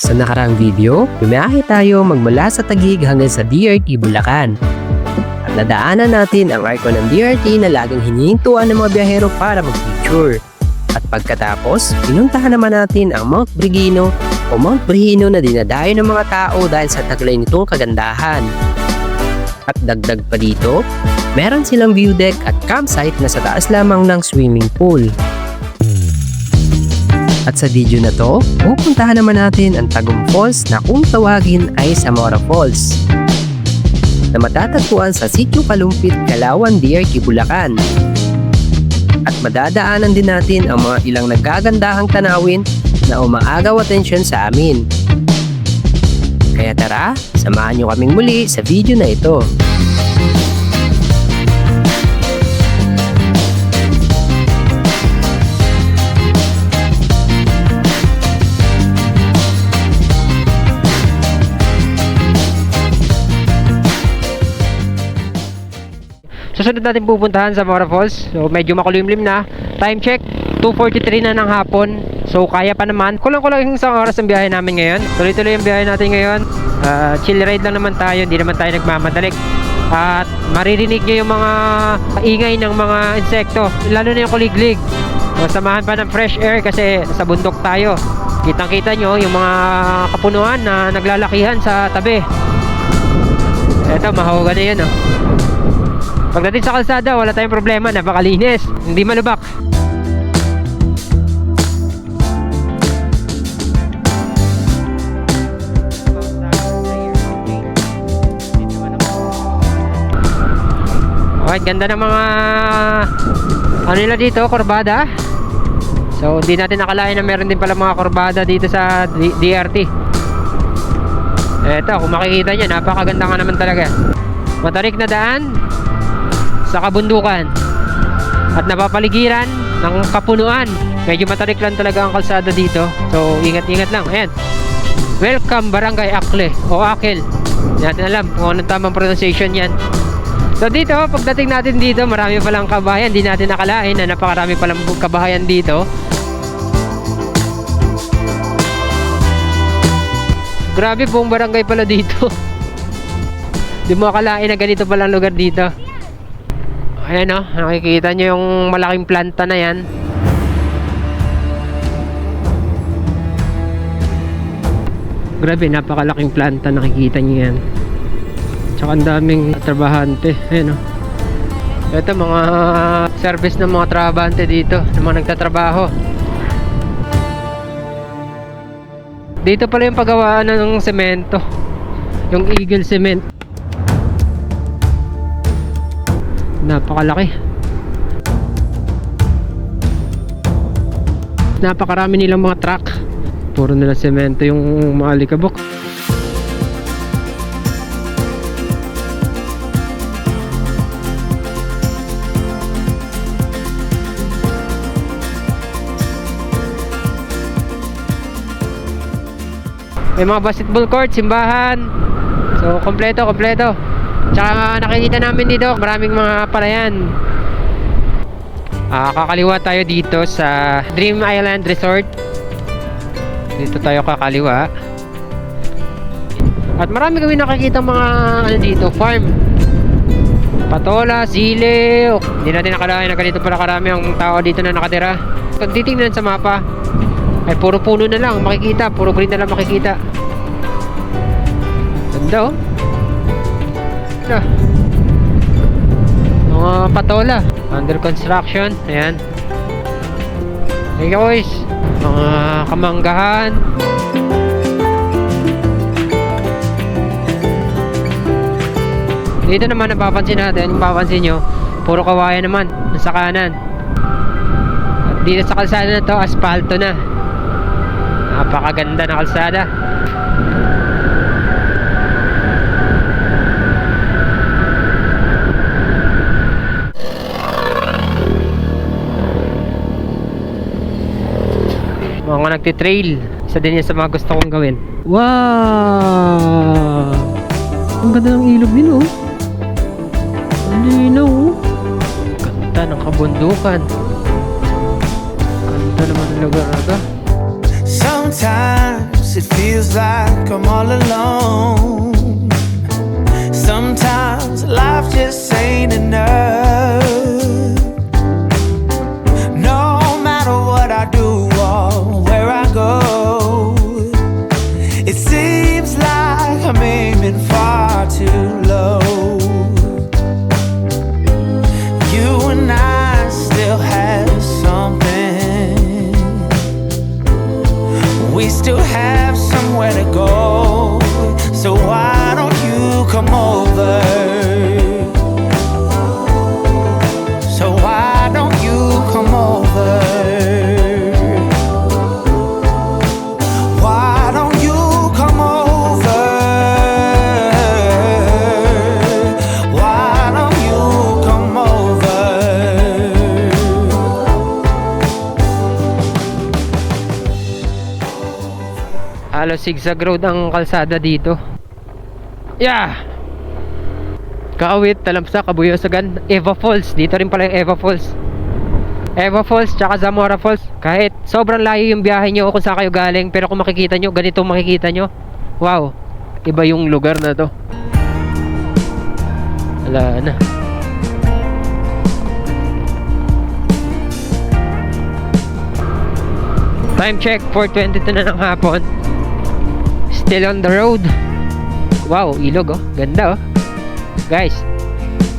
Sa nakaraang video, bumiyahe tayo magmula sa Taguig hanggang sa DRT Bulacan. At nadaanan natin ang arko ng DRT na laging hinihintuan ng mga biyahero para mag-picture. At pagkatapos, pinuntahan naman natin ang Mount Brigino o Mount Brihino na dinadayo ng mga tao dahil sa taglay nitong kagandahan. At dagdag pa dito, meron silang view deck at campsite na sa taas lamang ng swimming pool. At sa video na to, pupuntahan naman natin ang Tagum Falls na kung tawagin ay Zamora Falls, na matatagpuan sa Sitio Kalumpit, Kalawan, DRT, Bulacan. At madadaanan din natin ang mga ilang nagagandahang tanawin na umaagaw atensyon sa amin. Kaya tara, samahan nyo kaming muli sa video na ito. Susunod natin pupuntahan sa Zamora Falls. So medyo makulimlim na. Time check, 2:43 na ng hapon. So kaya pa naman. Kulang-kulang yung isang oras ang biyahe namin ngayon. Tuloy-tuloy yung biyahe natin ngayon. Chill ride lang naman tayo. Hindi naman tayo nagmamadalik. At maririnig nyo yung mga ingay ng mga insekto. Lalo na yung kuliglig. Samahan pa ng fresh air kasi sa bundok tayo. Kitang-kita nyo yung mga kapunuan na naglalakihan sa tabi. Eto, mahawagan na yun, oh. Pagdating sa kalsada, wala tayong problema, napakalinis, hindi malubak. Okay, ganda ng mga ano nila dito, kurbada. So, hindi natin nakalain na meron din pala mga kurbada dito sa DRT. Eto, kung makikita nyo, napakaganda nga naman talaga. Matarik na daan sa kabundukan at napapaligiran ng kapunuan. Medyo matarik lang talaga ang kalsada dito, so ingat-ingat lang. Ayan, welcome Barangay Akle o Akel, hindi natin alam kung anong tamang pronunciation yan. So dito, pagdating natin dito, marami palang kabahayan. Hindi natin nakalain na napakarami palang kabahayan dito. Grabe, buong barangay pala dito. Di mo akalain na ganito palang lugar dito. Ayan, o, nakikita nyo yung malaking planta na yan. Grabe, napakalaking planta, nakikita nyo yan. Tsaka ang daming trabahante. Ayan, o. Ito, mga service ng mga trabahante dito, ng mga nagtatrabaho. Dito pala yung paggawaan ng semento, yung Eagle Cement. Napakalaki. Napakarami nilang mga truck. Puro nila semento yung mga alikabok. May mga basketball court, simbahan. So kompleto. Tsaka nakikita namin dito maraming mga palayan. Kakaliwa tayo dito sa Dream Island Resort. Dito tayo kakaliwa. At marami kami nakikita mga ano dito, farm. Patola, sili. Hindi natin nakalain na ganito pala karami ang tao dito na nakatira. Pag titingnan sa mapa, ay puro puno na lang makikita, puro green na lang makikita. Ganda, oh. Mga patola under construction. Ayan. Hey guys, mga kamanggahan. Dito naman napapansin natin, kung papansin nyo, puro kawayan naman sa kanan. At dito sa kalsada na to, asfalto na. Napakaganda na kalsada. Mga nagtitrail, isa din yan sa mga gusto kong gawin. Wow! Ang ganda ng ilog nila, oh. Ang linaw, oh. Ganda ng kabundukan. Ganda naman ng lugar na to. Sometimes it feels I'm all alone. Sometimes life just ain't enough. No matter what I do or where I go, it seems like I'm aiming far too low. You and I still have something. We still have somewhere to go. So why don't you come over? So why don't you come over? Why don't you come over? Why don't you come over? Halos zigzag road ang kalsada dito. Yeah! Kaawit, Talamsa, Kabuyosagan, Eva Falls. Dito rin pala yung Eva Falls. Eva Falls, tsaka Zamora Falls. Kahit sobrang layo yung biyahe nyo kung saan kayo galing, pero kung makikita nyo, ganito makikita nyo. Wow! Iba yung lugar na to. Wala na. Time check, 4:22 na ng hapon. Still on the road. Wow, ilog oh. Ganda oh. Guys,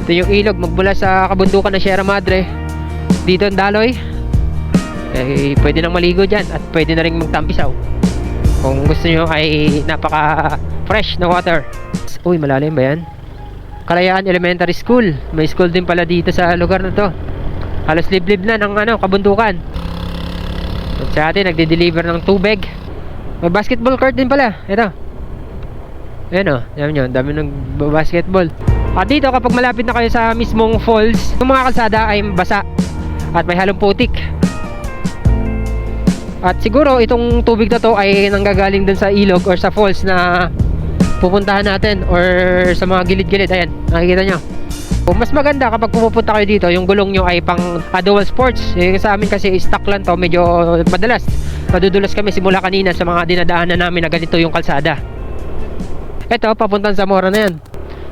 ito yung ilog magmula sa kabundukan ng Sierra Madre. Dito ang daloy. Eh, pwede nang maligo dyan at pwede na rin magtampisaw. Kung gusto nyo ay napaka fresh na water. Uy, malalim ba yan? Kalayaan Elementary School. May school din pala dito sa lugar na to. Halos liblib na ng kabundukan. At sa atin, nagde-deliver ng tubig. May basketball court din pala. Ito. Ayan o, dami ng basketball. At dito kapag malapit na kayo sa mismong falls, yung mga kalsada ay basa at may halong putik. At siguro itong tubig na to ay nanggagaling dun sa ilog or sa falls na pupuntahan natin or sa mga gilid-gilid. Ayan, nakikita nyo. Mas maganda kapag pumupunta kayo dito, yung gulong nyo ay pang dual sports. Sa amin kasi stock lang to, medyo madalas madudulas kami simula kanina sa mga dinadaanan namin na ganito yung kalsada. Ito, papuntang Zamora na yan.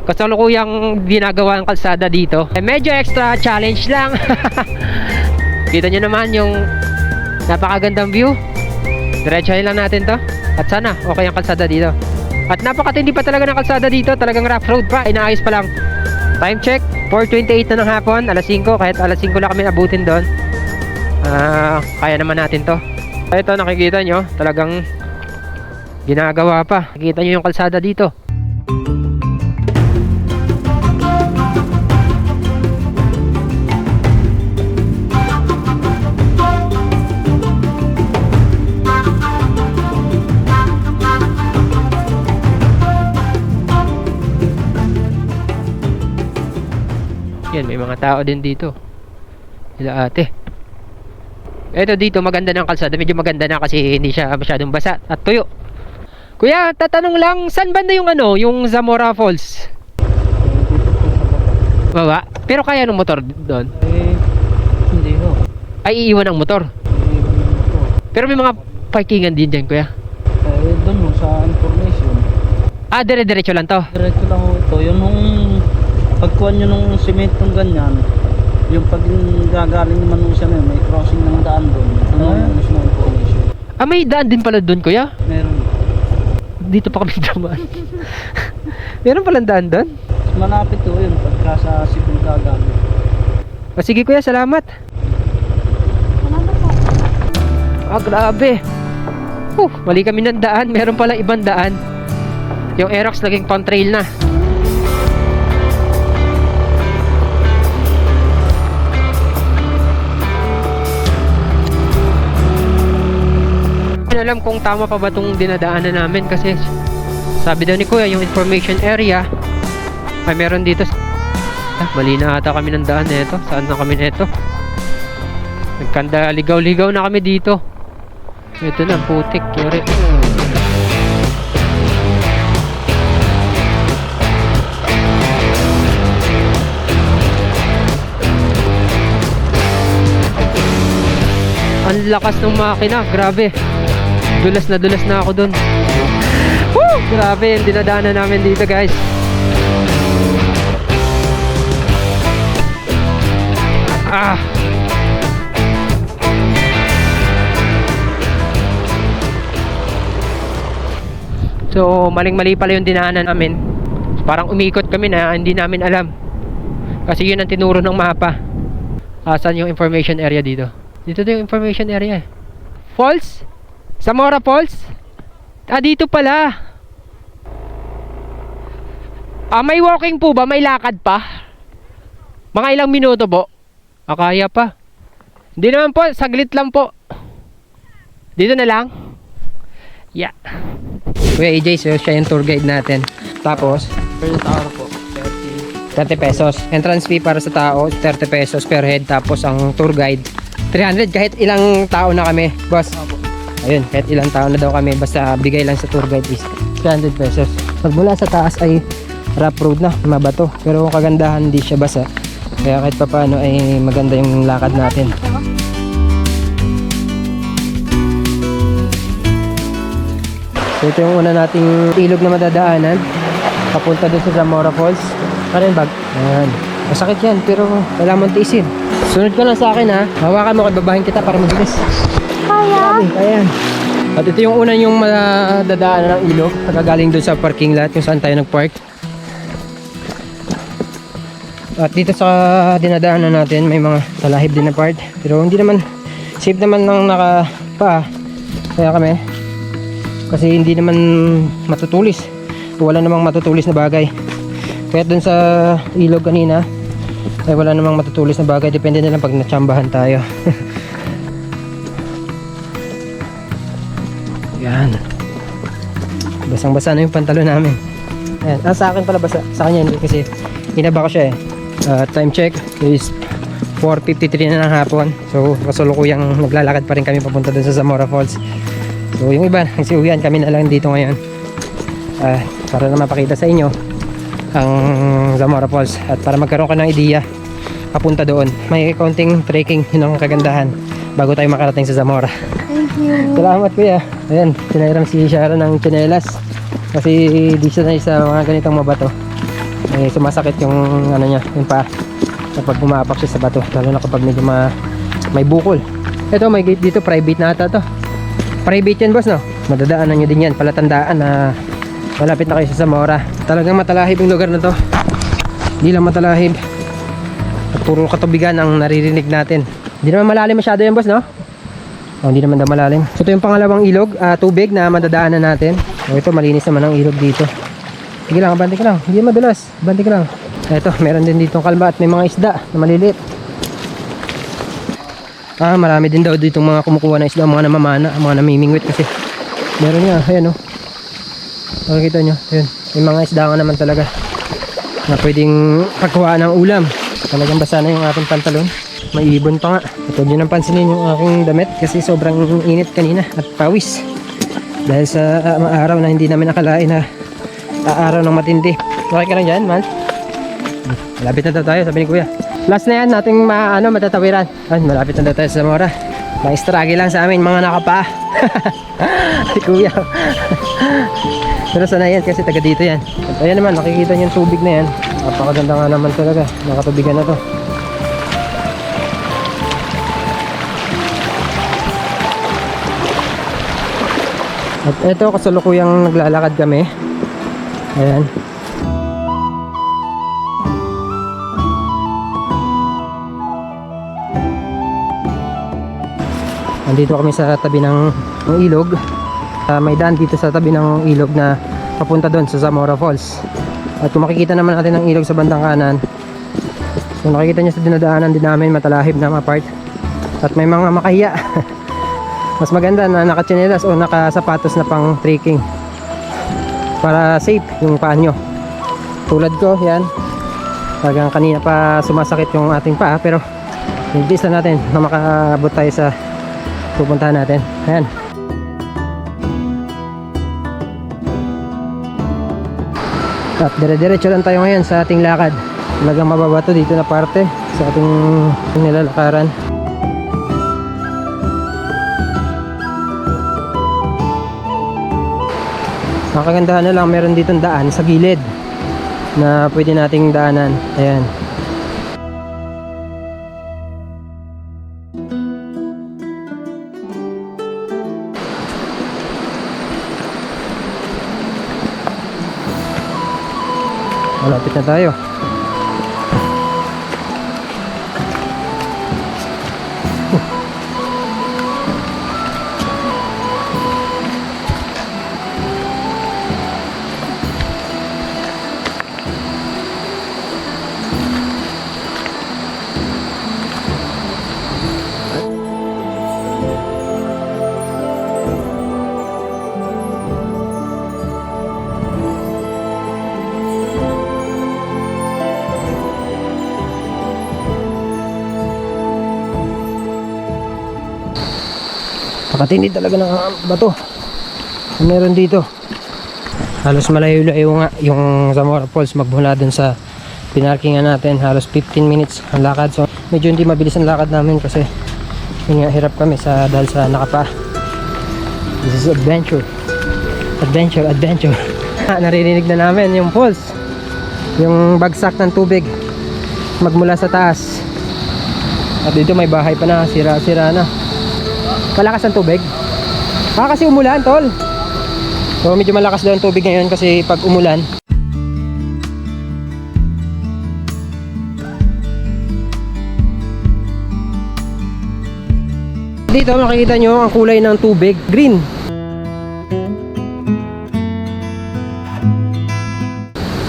Kasalukuyang ginagawa ang kalsada dito. Medyo extra challenge lang. Kita nyo naman yung napakagandang view. Diretsahin lang natin to. At sana okay ang kalsada dito. At napakatindi pa talaga ng kalsada dito. Talagang rough road pa. Inaayos pa lang. Time check, 4:28 na ng hapon. Alas 5. Kahit alas 5 lang kami abutin doon. Kaya naman natin to. Ito, nakikita nyo. Talagang ginagawa pa. Nakikita nyo yung kalsada dito. Yan, may mga tao din dito. Sila ate. Ito dito, maganda ng kalsada. Medyo maganda na kasi hindi siya masyadong basa at tuyo. Kuya, tatanong lang, saan banda yung yung Zamora Falls? Baba? Pero kaya ng motor doon? Hindi ho. Ay, iiwan ang motor? Iiwan ng motor. Pero may mga parkingan din dyan, kuya? Doon ho, sa information. Ah, dire-diretso lang to? Diretso lang ho ito. Yun nung pagkuhan nyo nung simentong ganyan, yung pag gagaling naman nung siya may crossing ng daan doon. Ano yung mismo information? Ah, may daan din pala doon, kuya? Meron. Dito pa kami dumaan. Meron palang daan doon? Malapit ho yun pagka sa Cebu gagaling. Ah, sige kuya, salamat. Ah, grabe. Mali kami ng daan. Meron pala ibang daan. Yung Aerox naging pang trail na. Hindi alam kung tama pa ba itong dinadaanan namin kasi sabi daw ni kuya yung information area ay meron dito. Mali na ata kami ng daan nito. Saan na kami nito? Nagkanda ligaw-ligaw na kami dito. Ito na, putik, yari. Ang lakas ng makina, grabe. Dulas na ako dun. Woo! Grabe yung dinadaanan namin dito guys. Ah! So, maling-mali pala yung dinaanan namin. Parang umikot kami na hindi namin alam. Kasi yun ang tinuro ng mapa. Saan yung information area dito? Dito yung information area. Falls? Zamora Falls? Dito pala. May walking po ba? May lakad pa? Mga ilang minuto po? Kaya pa. Hindi naman po, saglit lang po. Dito na lang. Yeah. Kuya AJ, so siya yung tour guide natin. Tapos, Per tao po, 30 pesos. Entrance fee para sa tao, 30 pesos per head. Tapos ang tour guide, 300 kahit ilang tao na kami, boss. Ayun, kahit ilang tao na daw kami, basta bigay lang sa tour guide is 300 pesos. Pagmula sa taas ay rough road na, mabato. Pero kung kagandahan, hindi siya basa. Kaya kahit papaano ay maganda yung lakad natin. So ito yung una nating ilog na madadaanan. Papunta dun sa Zamora Falls. Ano yung bag? Ayan. Masakit yan, pero kailangan mong tiisin. Sunod ka lang sa akin ha. Hawakan mo, babahin kita para mabilis. Kaya? Kaya. At ito yung una yung madadaanan ng ilog. Nagagaling dun sa parking lot kung saan tayo nagpark. At dito sa dinadaanan natin may mga talahib din na part. Pero hindi naman, safe naman ng nakapa. Kaya kami, kasi hindi naman matutulis. Wala namang matutulis na bagay. Kaya dun sa ilog kanina ay wala namang matutulis na bagay. Depende na lang pag natsambahan tayo. Yan. Basang basa na yung pantalon namin. Ayan. Sa akin pala basa. Sa kanya hindi kasi inaba ko siya eh. Time check is 4:53 na ng hapon. So kasulukuyang naglalakad pa rin kami papunta dun sa Zamora Falls. So yung iba nagsiuwian, kami na lang dito ngayon para na mapakita sa inyo ang Zamora Falls at para magkaroon ka ng ideya papunta doon. May konting trekking, yun ang kagandahan bago tayo makarating sa Zamora. Thank you. Salamat kuya. Ayan, sinairam si Shara ng tsinelas kasi di siya na sa mga ganitong mabato. Sumasakit yung ano niya, yung paa kapag bumapak siya sa bato, lalo na kapag medyo may bukol. Ito may gate dito, private na ata to. Private yan boss, no? Madadaanan nyo din yan, palatandaan na malapit na kayo sa Zamora. Talagang matalahib yung lugar na to. Hindi lang matalahib at puro katubigan ang naririnig natin. Hindi naman malalim masyado yan boss, no? Hindi naman daw malalim. So ito yung pangalawang ilog, tubig na madadaanan natin. Ito malinis naman ang ilog dito. Sige lang, abante ka lang. Hindi madulas. Abante ka lang. Ito, meron din ditong kalma at may mga isda na maliliit. Marami din daw ditong mga kumukuha ng isda, mga namamana, mga namimingwit kasi. Meron nga, ayan o. Makikita nyo, ayan. May mga isda nga naman talaga na pwedeng pagkuhaan ng ulam. Talagang basa na yung ating pantalon. May ibon pa nga. At huwag nyo nang pansinin yung aking damit kasi sobrang init kanina at pawis. Dahil sa araw na hindi namin nakalain na araw ng matindi. Okay ka lang dyan, man? Malapit na tayo, sabi ni kuya. Last na yan, nating matatawiran. Malapit na tayo sa Zamora. May struggle lang sa amin, mga nakapaa. Si kuya. Pero sana yan, kasi taga dito yan. At ayan naman, nakikita nyo yung tubig na yan. Napakaganda nga naman talaga. Nakatubigan na to. At eto, kasalukuyang naglalakad kami. Ayan. Nandito kami sa tabi ng ilog. May daan dito sa tabi ng ilog na papunta doon sa Zamora Falls. At kung makikita naman natin ang ilog sa bandang kanan, kung nakikita nyo sa dinadaanan din namin, matalahib na mga part. At may mga makahiya. Mas maganda na nakatsinelas o nakasapatos na pang trekking para safe yung paa nyo. Tulad ko, yan. Talagang kanina pa sumasakit yung ating paa, pero nagdis na natin na makaabot tayo sa pupuntahan natin. Ayan. At dire-diretso lang tayo ngayon sa ating lakad. Talagang mababato dito na parte sa ating nilalakaran. Ang kagandahan na lang, meron ditong daan sa gilid na pwede nating daanan. Ayan. Malapit na tayo. Nakatindi talaga ng bato na meron dito. Halos malayo-layo nga yung Zamora Falls magmula dun sa pinarkingan natin. Halos 15 minutes ang lakad. So medyo hindi mabilis ang lakad namin kasi yun nga, hirap kami dahil sa nakapa. This is adventure. Adventure, adventure. Naririnig na namin yung falls, yung bagsak ng tubig magmula sa taas. At dito may bahay pa na, sira-sira na. Malakas ang tubig. Kasi umulan, tol. So medyo malakas daw ang tubig ngayon kasi pag umulan. Dito makikita nyo ang kulay ng tubig, green.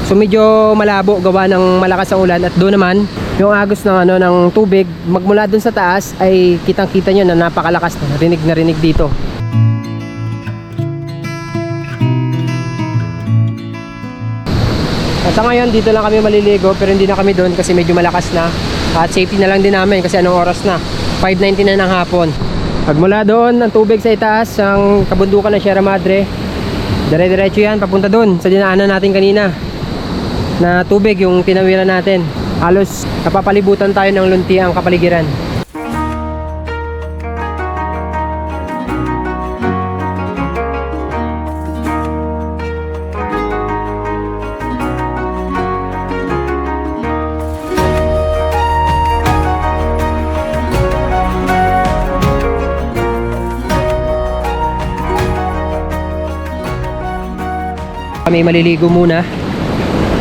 So medyo malabo gawa ng malakas ang ulan at doon naman yung agos ng ng tubig magmula doon sa taas ay kitang-kita nyo na napakalakas na rinig dito. At sa ngayon dito lang kami maliligo pero hindi na kami doon kasi medyo malakas na at safety na lang din namin kasi anong oras na 5:19 na ng hapon. Pagmula doon ang tubig sa itaas ang kabundukan ng Sierra Madre, dire-diretso yan papunta doon sa dinaanan natin kanina na tubig yung tinawiran natin. Halos napapalibutan tayo ng lunti ang kapaligiran. Kami maliligo muna.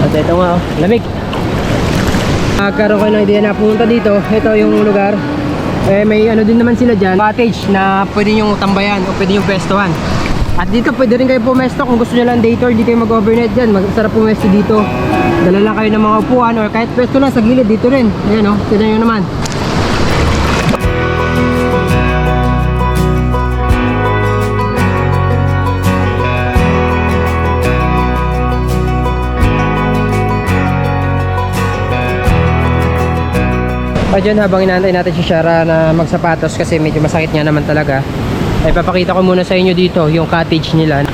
At ito nga, lamig. Magkaroon kayo ng idea na pumunta dito. Ito yung lugar. May ano din naman sila dyan, cottage na pwede nyo tambayan o pwede nyo pwestohan. At dito pwede rin kayo pumesto kung gusto nyo lang day tour. Di kayo mag-overnight dyan, masarap pumesto dito. Dala lang kayo ng mga upuan or kahit pwesto lang sa gilid dito rin. Ayan o, tignan nyo naman. Dyan habang inaantay natin si Shara na magsapatos kasi medyo masakit nga naman talaga, ay papakita ko muna sa inyo dito yung cottage nila.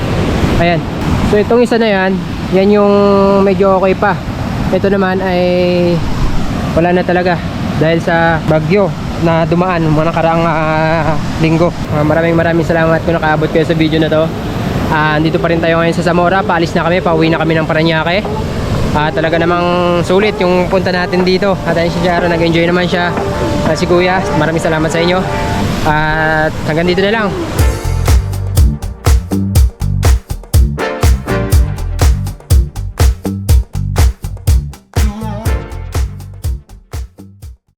Ayan. So itong isa na yan yung medyo okay pa. Ito naman ay wala na talaga dahil sa bagyo na dumaan mga nakaraang linggo. Maraming salamat kung nakaabot kayo sa video na to. Dito pa rin tayo ngayon sa Zamora. Paalis na kami, pauwi na kami ng Parañaque. Talaga namang sulit yung punta natin dito. At ayun si Jaro, nag-enjoy naman siya. Si Kuya, maraming salamat sa inyo. At hanggang dito na lang.